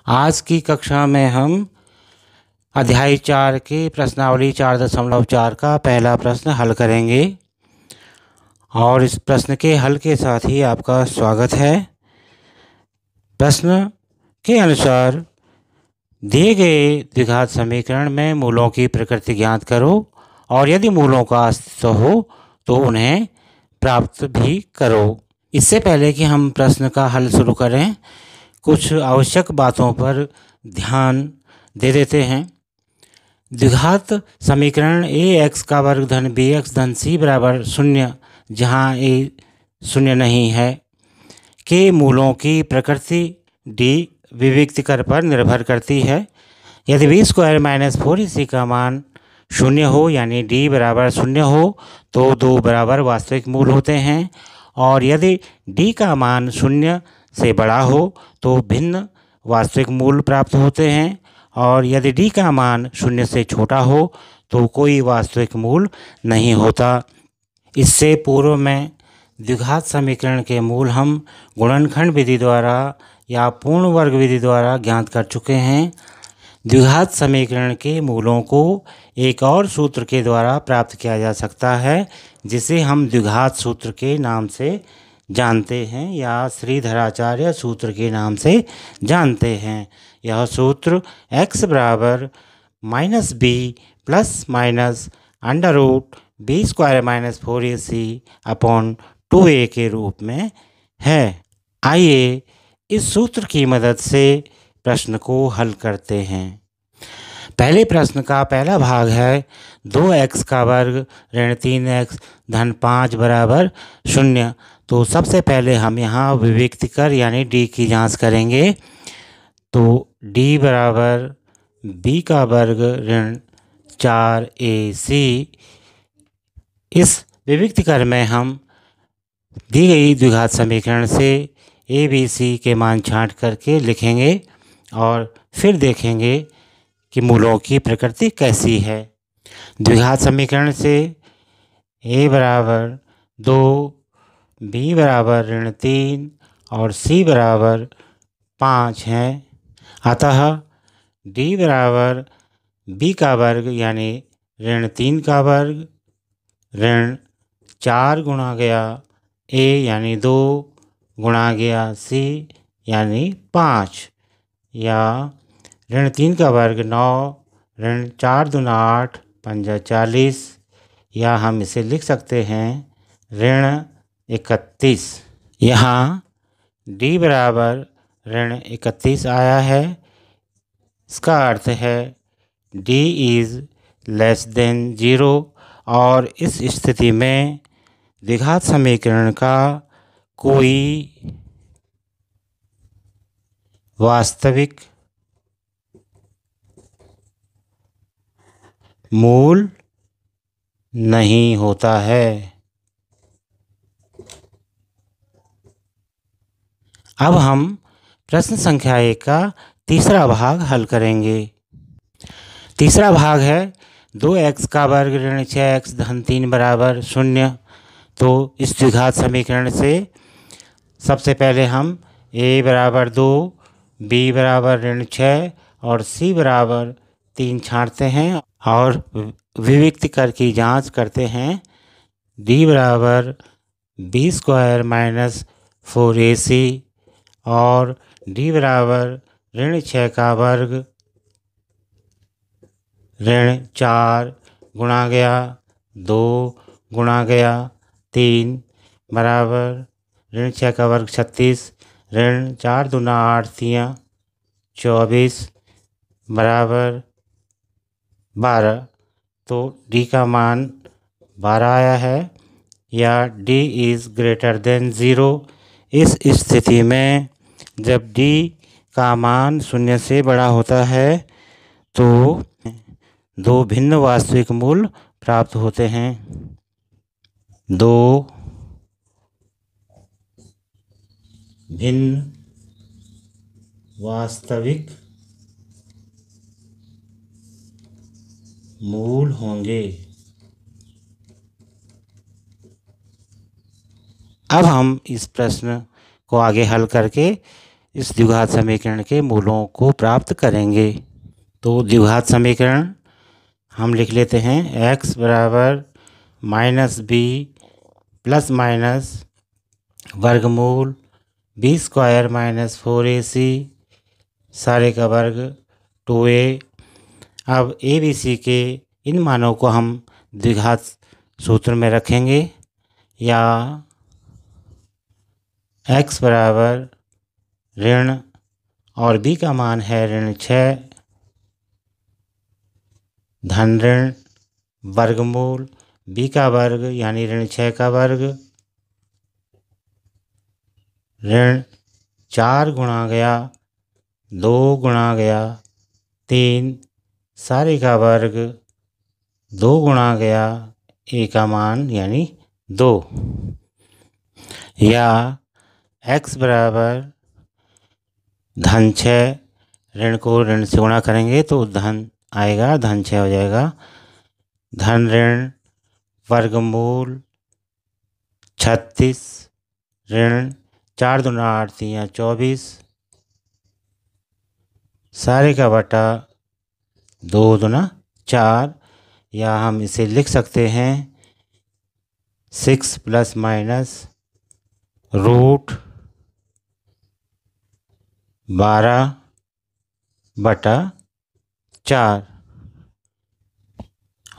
आज की कक्षा में हम अध्याय 4 के प्रश्नावली 4.4 का पहला प्रश्न हल करेंगे और इस प्रश्न के हल के साथ ही आपका स्वागत है। प्रश्न के अनुसार दिए गए द्विघात समीकरण में मूलों की प्रकृति ज्ञात करो और यदि मूलों का अस्तित्व हो तो उन्हें प्राप्त भी करो। इससे पहले कि हम प्रश्न का हल शुरू करें, कुछ आवश्यक बातों पर ध्यान दे देते हैं। द्विघात समीकरण ax का वर्ग धन bx धन c बराबर 0, जहाँ a 0 नहीं है, के मूलों की प्रकृति d विविक्त कर पर निर्भर करती है। यदि b स्क्वायर माइनस 4ac का मान 0 हो, यानी d बराबर 0 हो, तो दो बराबर वास्तविक मूल होते हैं, और यदि d का मान 0 से बड़ा हो तो भिन्न वास्तविक मूल प्राप्त होते हैं, और यदि d का मान 0 से छोटा हो तो कोई वास्तविक मूल नहीं होता। इससे पूर्व में द्विघात समीकरण के मूल हम गुणनखंड विधि द्वारा या पूर्ण वर्ग विधि द्वारा ज्ञात कर चुके हैं। द्विघात समीकरण के मूलों को एक और सूत्र के द्वारा प्राप्त किया जा सकता है, जिसे हम द्विघात सूत्र के नाम से जानते हैं या श्रीधराचार्य सूत्र के नाम से जानते हैं। यह सूत्र x बराबर -b plus minus under root b square minus 4ac upon 2a के रूप में है। आइए इस सूत्र की मदद से प्रश्न को हल करते हैं। पहले प्रश्न का पहला भाग है 2x का वर्ग ऋण 3x धन 5 बराबर 0। तो सबसे पहले हम यहाँ विविक्त कर यानी d की जांच करेंगे। तो d बराबर b का वर्ग ऋण 4ac, इस विविक्त कर में हम दी गई द्विघात समीकरण से a b c के मान छांट करके लिखेंगे और फिर देखेंगे कि मूलों की प्रकृति कैसी है। द्विघात समीकरण से a बराबर 2, b बराबर ऋण 3 और c बराबर 5 है। अतः d बराबर b का वर्ग यानी ऋण 3 का वर्ग ऋण 4 गुणा गया a यानी 2 गुणा गया c यानी 5, या ऋण 3 का वर्ग 9 ऋण 4 दूना 8 पंजा 40, या हम इसे लिख सकते हैं ऋण 31। यहाँ d बराबर ऋण 31 आया है। इसका अर्थ है d इज़ लेस देन 0, और इस स्थिति में द्विघात समीकरण का कोई वास्तविक मूल नहीं होता है। अब हम प्रश्न संख्या 1 का तीसरा भाग हल करेंगे। तीसरा भाग है 2x का वर्ग ऋण 6x धन 3 बराबर 0। तो इस द्विघात समीकरण से सबसे पहले हम a बराबर 2, b बराबर ऋण 6 और c बराबर 3 छांटते हैं और विविक्त कर की जांच करते हैं। d बराबर b स्क्वायर माइनस 4ac और d बराबर ऋण 6 का वर्ग ऋण 4 गुणा गया 2 गुणा गया 3 बराबर ऋण 6 का वर्ग 36 ऋण 4 दूना 8 3 24 बराबर 12। तो d का मान 12 आया है, या d इज़ ग्रेटर देन 0। इस स्थिति में जब d का मान 0 से बड़ा होता है तो दो भिन्न वास्तविक मूल प्राप्त होते हैं। दो भिन्न वास्तविक मूल होंगे। अब हम इस प्रश्न को आगे हल करके इस द्विघात समीकरण के मूलों को प्राप्त करेंगे। तो द्विघात समीकरण हम लिख लेते हैं x बराबर -b प्लस माइनस वर्गमूल b² - 4ac सारे का वर्ग 2a। अब a b c के इन मानों को हम द्विघात सूत्र में रखेंगे, या x बराबर ऋण और b का मान है -6 धन ऋण वर्गमूल b का वर्ग यानी -6 का वर्ग ऋण 4 गुणा गया 2 गुणा गया 3 सारे का वर्ग 2 गुणा गया a का मान यानी 2, या x बराबर -6 ऋण को ऋण से गुणा करेंगे तो धन आएगा, -6 हो जाएगा धन ऋण वर्गमूल 36 ऋण 4 दूना 8 3 24 सारे का बटा 2 दूना 4, या हम इसे लिख सकते हैं 6 प्लस माइनस रूट 12/4।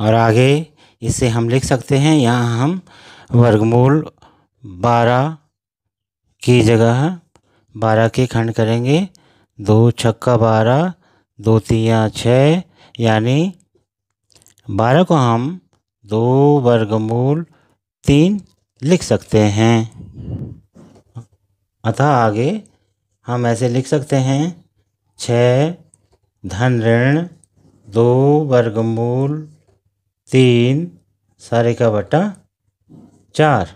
और आगे इसे हम लिख सकते हैं, यहाँ हम वर्गमूल 12 की जगह 12 के खंड करेंगे, 2 छक्का 12 2 3 6, यानी 12 को हम 2 वर्गमूल 3 लिख सकते हैं। अतः आगे हम ऐसे लिख सकते हैं 6 धन ऋण 2 वर्गमूल 3 सारे का बटा 4,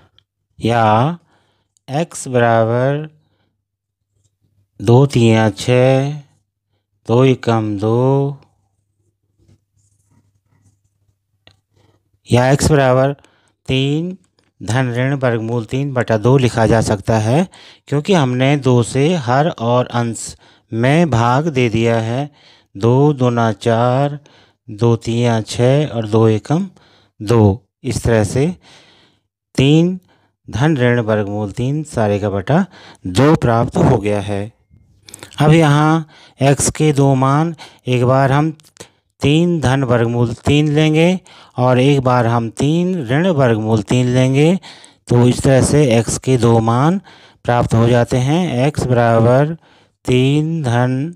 या x बराबर 2 3 6 2 एकम 2, या x बराबर 3 धन ऋण वर्गमूल 3/2 लिखा जा सकता है, क्योंकि हमने 2 से हर और अंश में भाग दे दिया है। 2 दूना 4 2 3 6 और 2 एकम 2, इस तरह से 3 धन ऋण वर्गमूल 3 सारे का बटा 2 प्राप्त हो गया है। अब यहाँ x के दो मान, एक बार हम 3 धन वर्गमूल 3 लेंगे और एक बार हम 3 ऋण वर्गमूल 3 लेंगे, तो इस तरह से x के दो मान प्राप्त हो जाते हैं। x बराबर 3 धन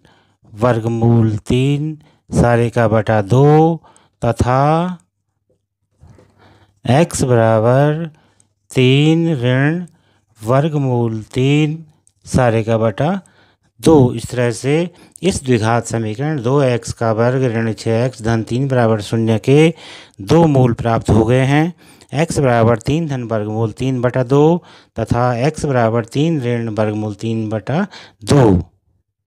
वर्गमूल 3 सारे का बटा 2 तथा x बराबर 3 ऋण वर्गमूल 3 सारे का बटा 2। इस तरह से इस द्विघात समीकरण 2x का वर्ग ऋण 6x धन 3 बराबर 0 के 2 मूल प्राप्त हो गए हैं। x बराबर 3 धन वर्गमूल 3/2 तथा x बराबर 3 ऋण वर्गमूल 3/2।